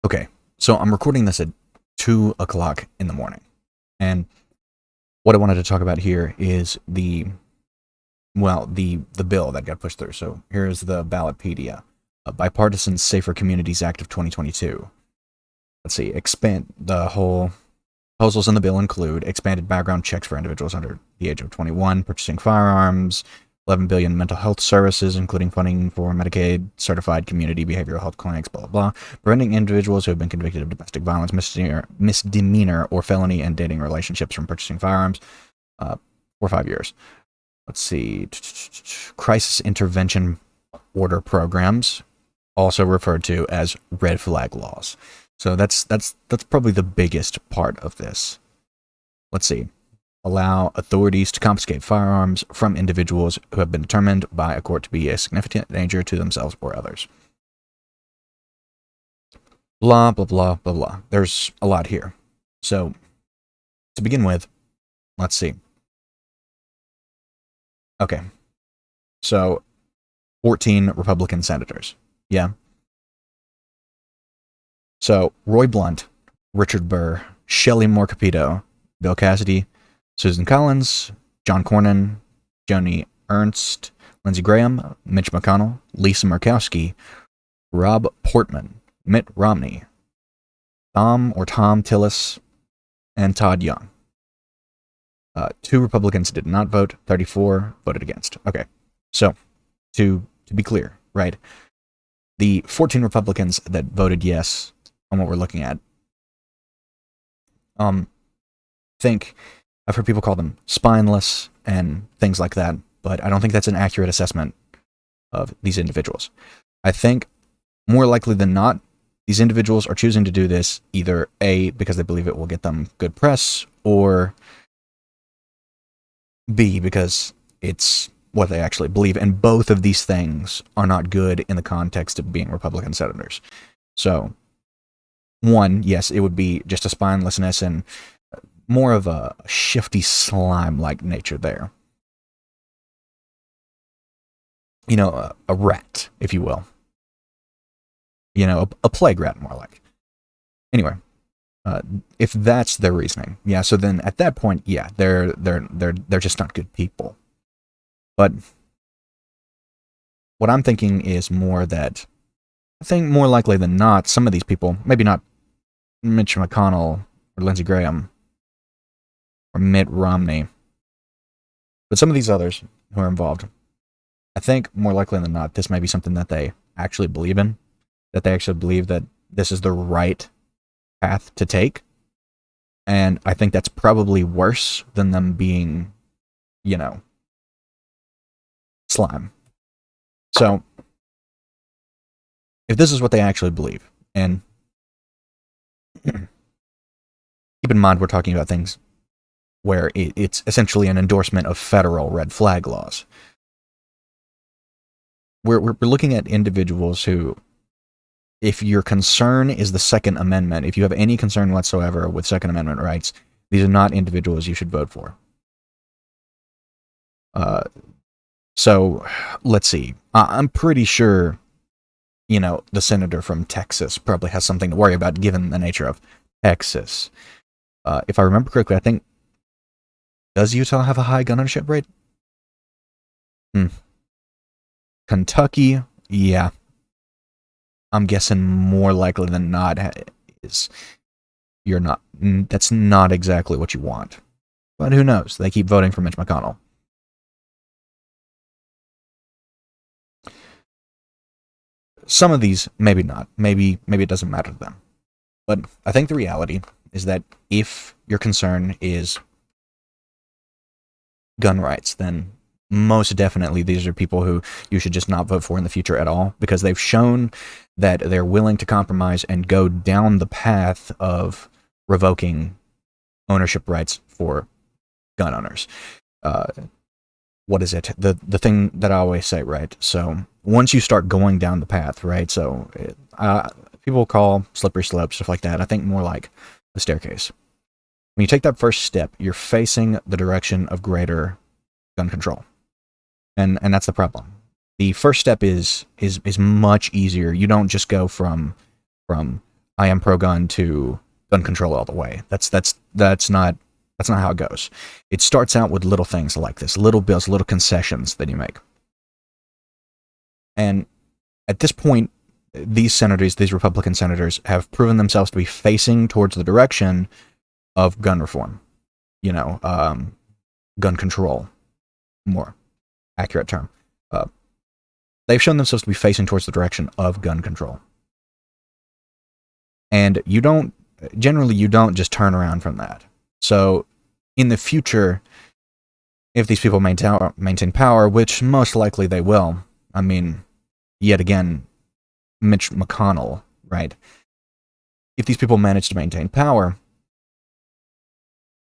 Okay, so I'm recording this at 2 o'clock in the morning. And what I wanted to talk about here is the bill that got pushed through. So here's the Ballotpedia, a Bipartisan Safer Communities Act of 2022. Let's see, expand the whole proposals in the bill include expanded background checks for individuals under the age of 21, purchasing firearms, 11 billion mental health services, including funding for Medicaid, certified community behavioral health clinics, blah, blah, blah, preventing individuals who have been convicted of domestic violence, misdemeanor or felony and dating relationships from purchasing firearms for 5 years. Let's see, crisis intervention order programs, also referred to as red flag laws. So that's probably the biggest part of this. Let's see. Allow authorities to confiscate firearms from individuals who have been determined by a court to be a significant danger to themselves or others. Blah, blah, blah, blah, blah. There's a lot here. So, to begin with, let's see. Okay. So, 14 Republican senators. Yeah. So, Roy Blunt, Richard Burr, Shelley Moore Capito, Bill Cassidy, Susan Collins, John Cornyn, Joni Ernst, Lindsey Graham, Mitch McConnell, Lisa Murkowski, Rob Portman, Mitt Romney, Tom Tillis, and Todd Young. 2 Republicans did not vote, 34 voted against. Okay, so to be clear, right, the 14 Republicans that voted yes on what we're looking at, I've heard people call them spineless and things like that, but I don't think that's an accurate assessment of these individuals. I think more likely than not, these individuals are choosing to do this either A, because they believe it will get them good press, or B, because it's what they actually believe. And both of these things are not good in the context of being Republican senators. So, one, yes, it would be just a spinelessness and more of a shifty slime-like nature there. You know, a rat, if you will. You know, a plague rat, more like. Anyway, if that's their reasoning, yeah. So then, at that point, yeah, they're just not good people. But what I'm thinking is more that I think more likely than not, some of these people, maybe not Mitch McConnell or Lindsey Graham or Mitt Romney, but some of these others who are involved, I think more likely than not, this may be something that they actually believe in, that they actually believe that this is the right path to take. And I think that's probably worse than them being, you know, slime. So, if this is what they actually believe, and keep in mind we're talking about things where it's essentially an endorsement of federal red flag laws. We're looking at individuals who, if your concern is the Second Amendment, if you have any concern whatsoever with Second Amendment rights, these are not individuals you should vote for. So, let's see. I'm pretty sure, you know, the senator from Texas probably has something to worry about given the nature of Texas. If I remember correctly, I think, does Utah have a high gun ownership rate? Kentucky, yeah. I'm guessing more likely than not is that's not exactly what you want. But who knows? They keep voting for Mitch McConnell. Some of these, maybe not. Maybe it doesn't matter to them. But I think the reality is that if your concern is gun rights, then most definitely these are people who you should just not vote for in the future at all, because they've shown that they're willing to compromise and go down the path of revoking ownership rights for gun owners. What is it? The thing that I always say, right? So once you start going down the path, right? So people call slippery slope, stuff like that. I think more like the staircase. When you take that first step, you're facing the direction of greater gun control. And that's the problem. The first step is much easier. You don't just go from I am pro-gun to gun control all the way. That's not how it goes. It starts out with little things like this, little bills, little concessions that you make. And at this point, these Republican senators, have proven themselves to be facing towards the direction of gun reform. Gun control, more accurate term. They've shown themselves to be facing towards the direction of gun control. And you don't just turn around from that. So in the future, if these people maintain power, which most likely they will, I mean, yet again, Mitch McConnell, right? If these people manage to maintain power,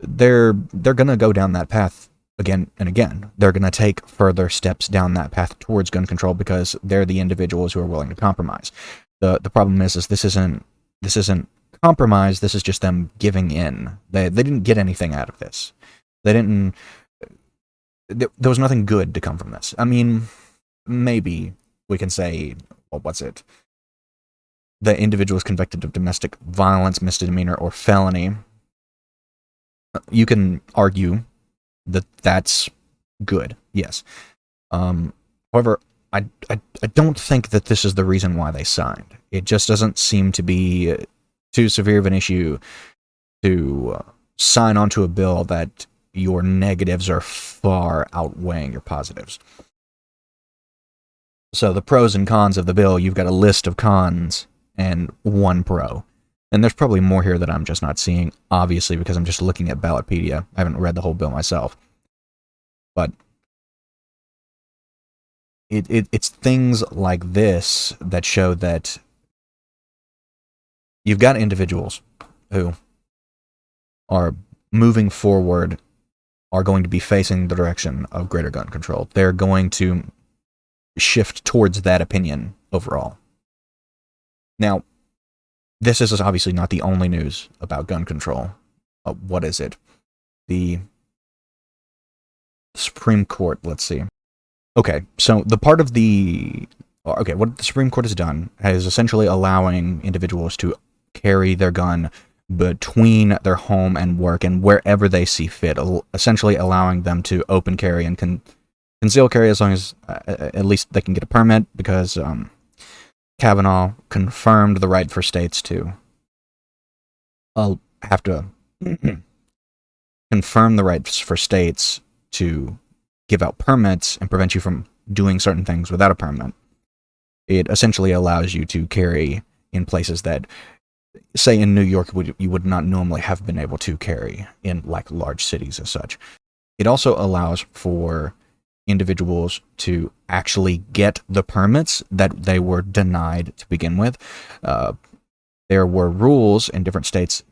they're going to go down that path again and again. They're going to take further steps down that path towards gun control because they're the individuals who are willing to compromise. The problem is this isn't compromise. This is just them giving in. They didn't get anything out of this. There was nothing good to come from this. I mean, maybe we can say, well, what's it? The individual is convicted of domestic violence, misdemeanor, or felony. You can argue that that's good, yes. However, I don't think that this is the reason why they signed. It just doesn't seem to be too severe of an issue to sign onto a bill that your negatives are far outweighing your positives. So the pros and cons of the bill, you've got a list of cons and one pro. And there's probably more here that I'm just not seeing, obviously, because I'm just looking at Ballotpedia. I haven't read the whole bill myself. But it's things like this that show that you've got individuals who are moving forward, are going to be facing the direction of greater gun control. They're going to shift towards that opinion overall. Now, this is obviously not the only news about gun control. What is it? The Supreme Court, let's see. Okay, so what the Supreme Court has done is essentially allowing individuals to carry their gun between their home and work and wherever they see fit, essentially allowing them to open carry and conceal carry as long as at least they can get a permit, because Kavanaugh confirmed the right for states to have to confirm the rights for states to give out permits and prevent you from doing certain things without a permit. It essentially allows you to carry in places that, say in New York, you would not normally have been able to carry in like large cities as such. It also allows for individuals to actually get the permits that they were denied to begin with. There were rules in different states,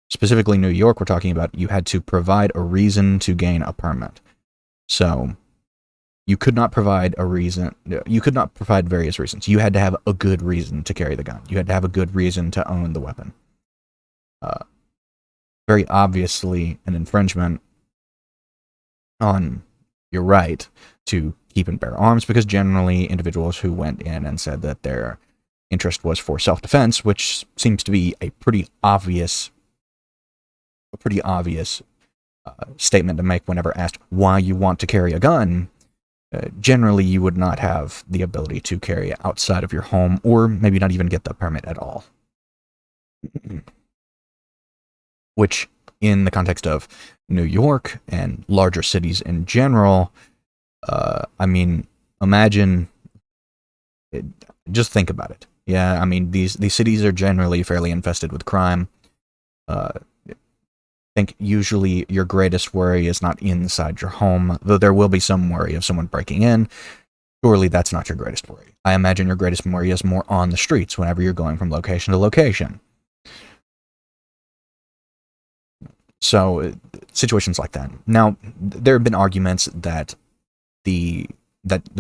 specifically New York, we're talking about, you had to provide a reason to gain a permit. So you could not provide a reason, you could not provide various reasons. You had to have a good reason to carry the gun. You had to have a good reason to own the weapon. Very obviously an infringement on your right to keep and bear arms, because generally individuals who went in and said that their interest was for self-defense, which seems to be a pretty obvious statement to make whenever asked why you want to carry a gun, generally you would not have the ability to carry it outside of your home, or maybe not even get the permit at all. Which, in the context of New York and larger cities in general, I mean, imagine, just think about it. Yeah, I mean, these cities are generally fairly infested with crime. I think usually your greatest worry is not inside your home, though there will be some worry of someone breaking in. Surely that's not your greatest worry. I imagine your greatest worry is more on the streets whenever you're going from location to location. So, situations like that. Now, there have been arguments that the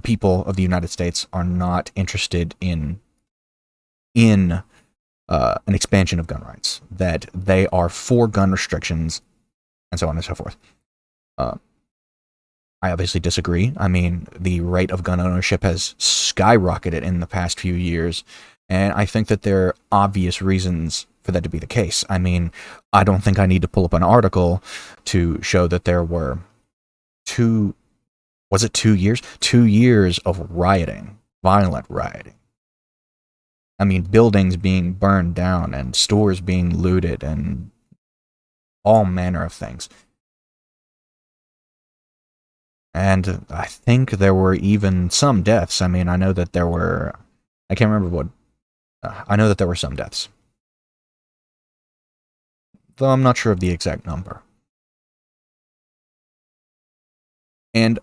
people of the United States are not interested in an expansion of gun rights, that they are for gun restrictions, and so on and so forth. I obviously disagree. I mean, the rate of gun ownership has skyrocketed in the past few years. And I think that there are obvious reasons for that to be the case. I mean, I don't think I need to pull up an article to show that there were 2 years? 2 years of rioting, violent rioting. I mean, buildings being burned down and stores being looted and all manner of things. And I think there were even some deaths. I mean, I know that there were, I can't remember what, I know that there were some deaths. Though I'm not sure of the exact number. And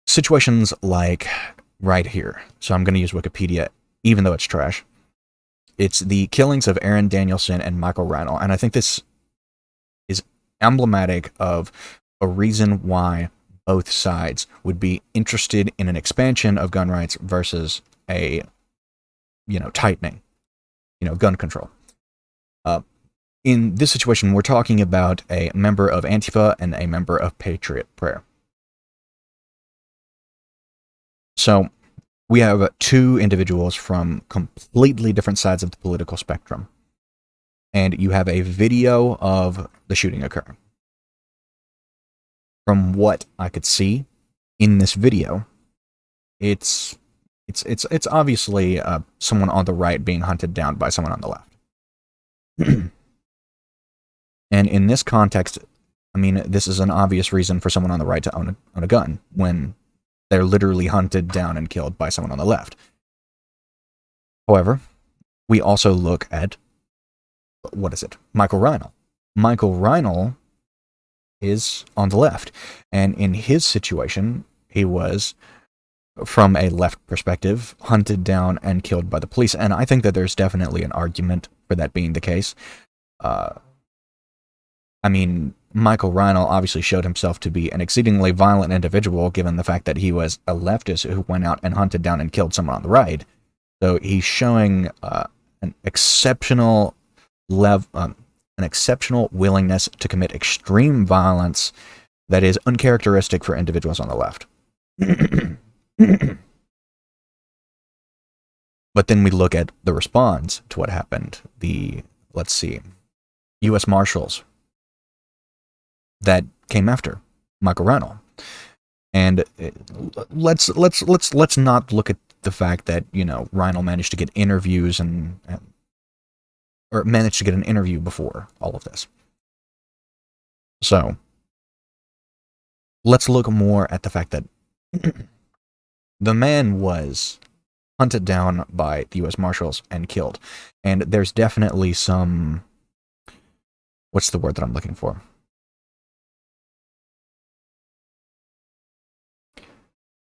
situations like right here, so I'm going to use Wikipedia, even though it's trash. It's the killings of Aaron Danielson and Michael Reinl, and I think this is emblematic of a reason why both sides would be interested in an expansion of gun rights versus a, tightening, gun control. In this situation, we're talking about a member of Antifa and a member of Patriot Prayer. So we have two individuals from completely different sides of the political spectrum. And you have a video of the shooting occurring. From what I could see in this video, it's obviously someone on the right being hunted down by someone on the left. And in this context, I mean, this is an obvious reason for someone on the right to own a gun when they're literally hunted down and killed by someone on the left. However, we also look at, Michael Reinl. Michael Reinl is on the left. And in his situation, he was, from a left perspective, hunted down and killed by the police. And I think that there's definitely an argument for that being the case. I mean, Michael Reinl obviously showed himself to be an exceedingly violent individual, given the fact that he was a leftist who went out and hunted down and killed someone on the right. So he's showing an exceptional willingness to commit extreme violence that is uncharacteristic for individuals on the left. But then we look at the response to what happened. Let's see, U.S. Marshals that came after Michael Reinl. And let's not look at the fact that, Reinl managed to get interviews or managed to get an interview before all of this. So let's look more at the fact that the man was hunted down by the U.S. Marshals and killed. And there's definitely some, what's the word that I'm looking for?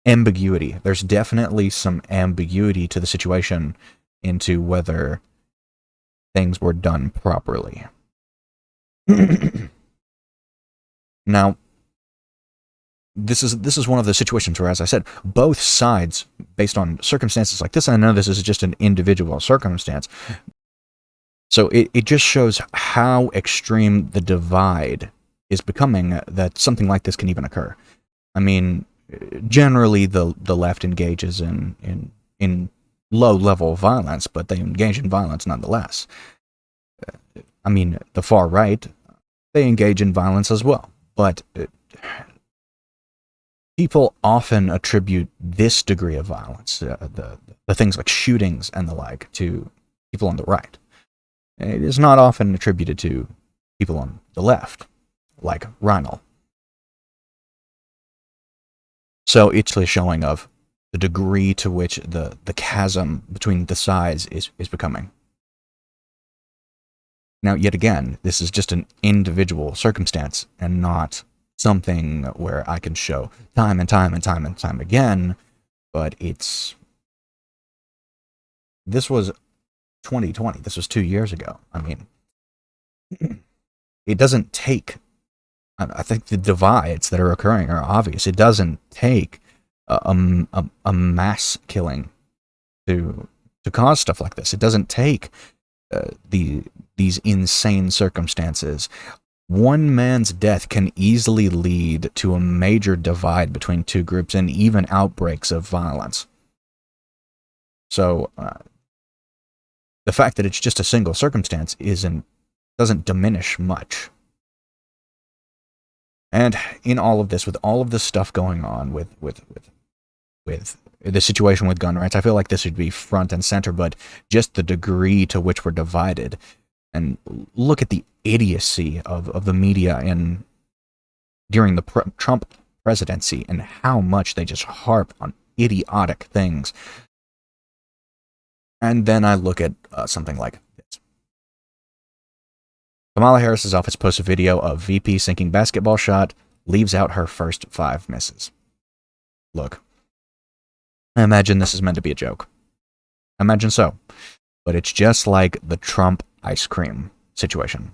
Ambiguity. There's definitely some ambiguity to the situation into whether things were done properly. Now, this is one of the situations where, as I said, both sides, based on circumstances like this, I know this is just an individual circumstance, so it just shows how extreme the divide is becoming that something like this can even occur. I mean, generally the left engages in low-level violence, but they engage in violence nonetheless. I mean, the far right, they engage in violence as well, but people often attribute this degree of violence, the things like shootings and the like, to people on the right. It is not often attributed to people on the left, like Reinl. So it's a showing of the degree to which the chasm between the sides is becoming. Now, yet again, this is just an individual circumstance and not something where I can show time and time and time and time again, but this was 2020. This was 2 years ago. I mean, it doesn't take, I think the divides that are occurring are obvious. It doesn't take a mass killing to cause stuff like this. It doesn't take these insane circumstances. One man's death can easily lead to a major divide between two groups and even outbreaks of violence. So the fact that it's just a single circumstance doesn't diminish much. And in all of this, with all of this stuff going on, with the situation with gun rights, I feel like this should be front and center, but just the degree to which we're divided, and look at the idiocy of the media during the Trump presidency, and how much they just harp on idiotic things. And then I look at something like this. Kamala Harris's office posts a video of VP sinking basketball shot, leaves out her first 5 misses. Look, I imagine this is meant to be a joke. I imagine so. But it's just like the Trump ice cream situation.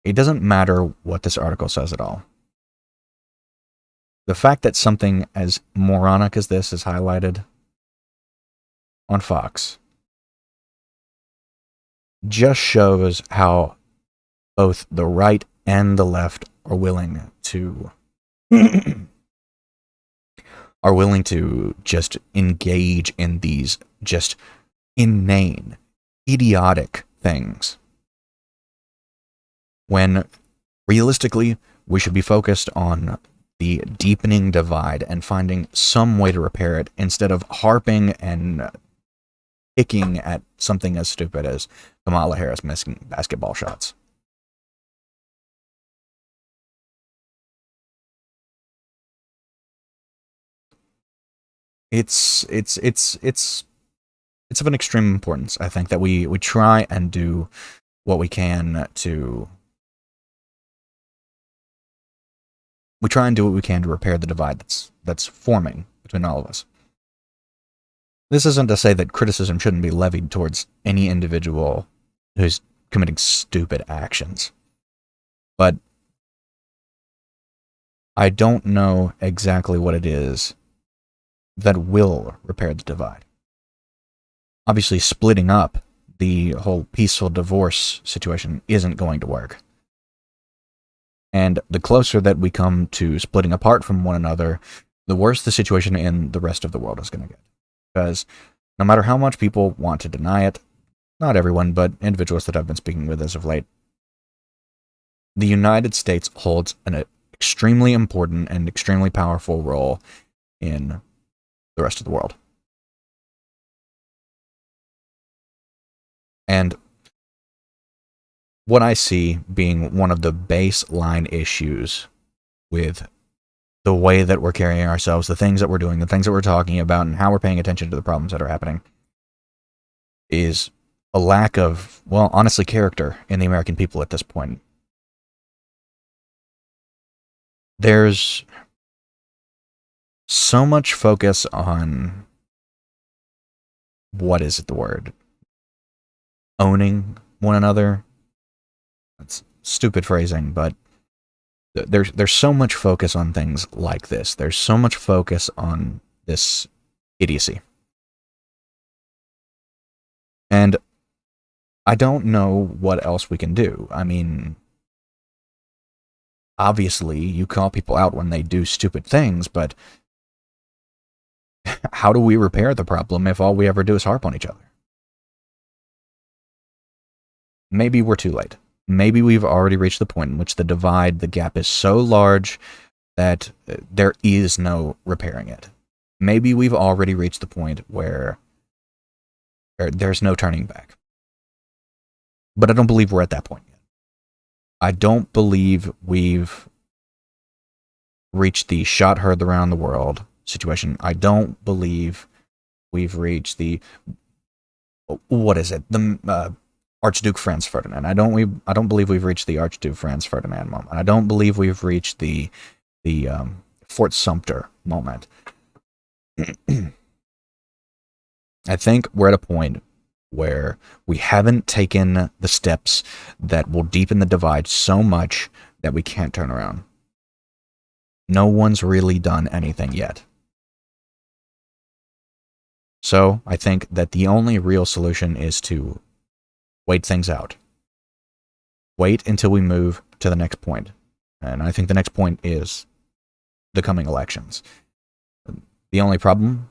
It doesn't matter what this article says at all. The fact that something as moronic as this is highlighted on Fox just shows how both the right and the left are willing to just engage in these just inane, idiotic things, when realistically we should be focused on the deepening divide and finding some way to repair it, instead of harping and picking at something as stupid as Kamala Harris missing basketball shots. It's of an extreme importance, I think, that we try and do what we can to repair the divide that's forming between all of us. This isn't to say that criticism shouldn't be levied towards any individual who's committing stupid actions, but I don't know exactly what it is that will repair the divide. Obviously, splitting up the whole peaceful divorce situation isn't going to work. And the closer that we come to splitting apart from one another, the worse the situation in the rest of the world is going to get. Because no matter how much people want to deny it, not everyone, but individuals that I've been speaking with as of late, the United States holds an extremely important and extremely powerful role in the rest of the world. And what I see being one of the baseline issues with the way that we're carrying ourselves, the things that we're doing, the things that we're talking about, and how we're paying attention to the problems that are happening, is a lack of, well, honestly, character in the American people at this point. There's so much focus on, what is it, the word? Owning one another. That's stupid phrasing, but there's so much focus on things like this. There's so much focus on this idiocy. And I don't know what else we can do. I mean, obviously, you call people out when they do stupid things, but how do we repair the problem if all we ever do is harp on each other? Maybe we're too late. Maybe we've already reached the point in which the divide, the gap is so large that there is no repairing it. Maybe we've already reached the point where there's no turning back. But I don't believe we're at that point yet. I don't believe we've reached the shot heard around the world situation. I don't believe we've reached the, what is it? The Archduke Franz Ferdinand. I don't believe we've reached the Archduke Franz Ferdinand moment. I don't believe we've reached the Fort Sumter moment. I think we're at a point where we haven't taken the steps that will deepen the divide so much that we can't turn around. No one's really done anything yet. So I think that the only real solution is to wait things out. Wait until we move to the next point. And I think the next point is the coming elections. The only problem?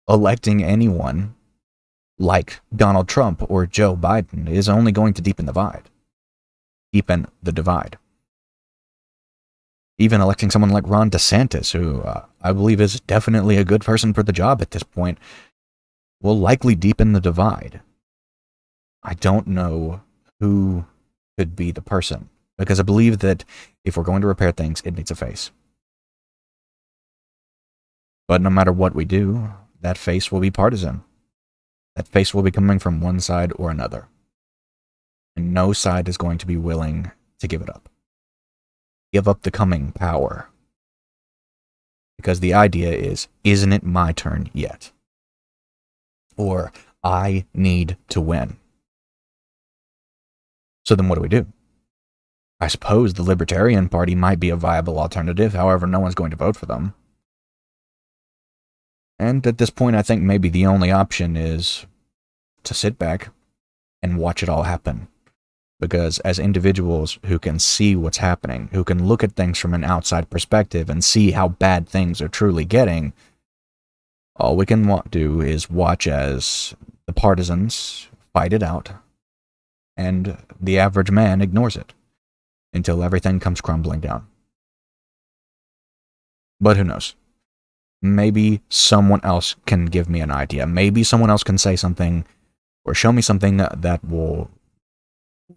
Electing anyone like Donald Trump or Joe Biden, is only going to deepen the divide. Even electing someone like Ron DeSantis, who I believe is definitely a good person for the job at this point, will likely deepen the divide. I don't know who could be the person, because I believe that if we're going to repair things, it needs a face. But no matter what we do, that face will be partisan. That face will be coming from one side or another. And no side is going to be willing to give it up. Give up the coming power. Because the idea is, isn't it my turn yet? Or, I need to win. So then what do? I suppose the Libertarian Party might be a viable alternative, however, no one's going to vote for them. And at this point, I think maybe the only option is to sit back and watch it all happen. Because as individuals who can see what's happening, who can look at things from an outside perspective and see how bad things are truly getting, all we can do is watch as the partisans fight it out, and the average man ignores it until everything comes crumbling down. But who knows? Maybe someone else can give me an idea. Maybe someone else can say something or show me something that will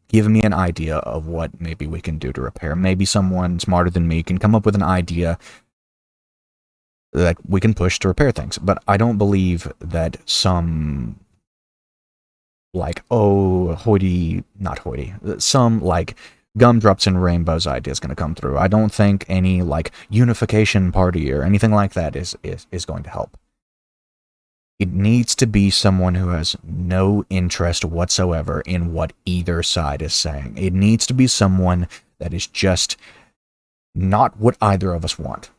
give me an idea of what maybe we can do to repair. Maybe someone smarter than me can come up with an idea that we can push to repair things. But I don't believe that some, like, some, like, gumdrops and rainbows idea is going to come through. I don't think any, like, unification party or anything like that is going to help. It needs to be someone who has no interest whatsoever in what either side is saying. It needs to be someone that is just not what either of us want.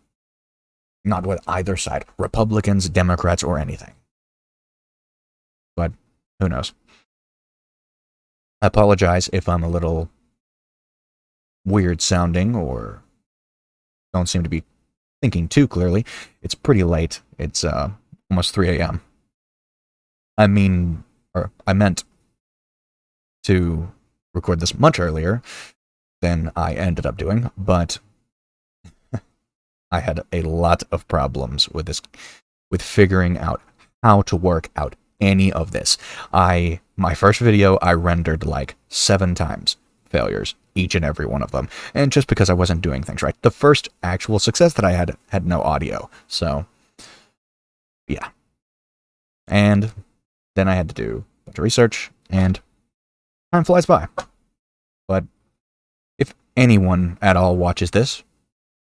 Not what either side, Republicans, Democrats, or anything. But who knows? I apologize if I'm a little weird sounding or don't seem to be thinking too clearly. It's pretty late. It's almost 3 a.m. I meant to record this much earlier than I ended up doing, but I had a lot of problems with this, with figuring out how to work out any of this. My first video, I rendered like 7 times failures, each and every one of them, and just because I wasn't doing things right. The first actual success that I had no audio, so yeah. And then I had to do a bunch of research, and time flies by. But if anyone at all watches this,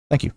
thank you.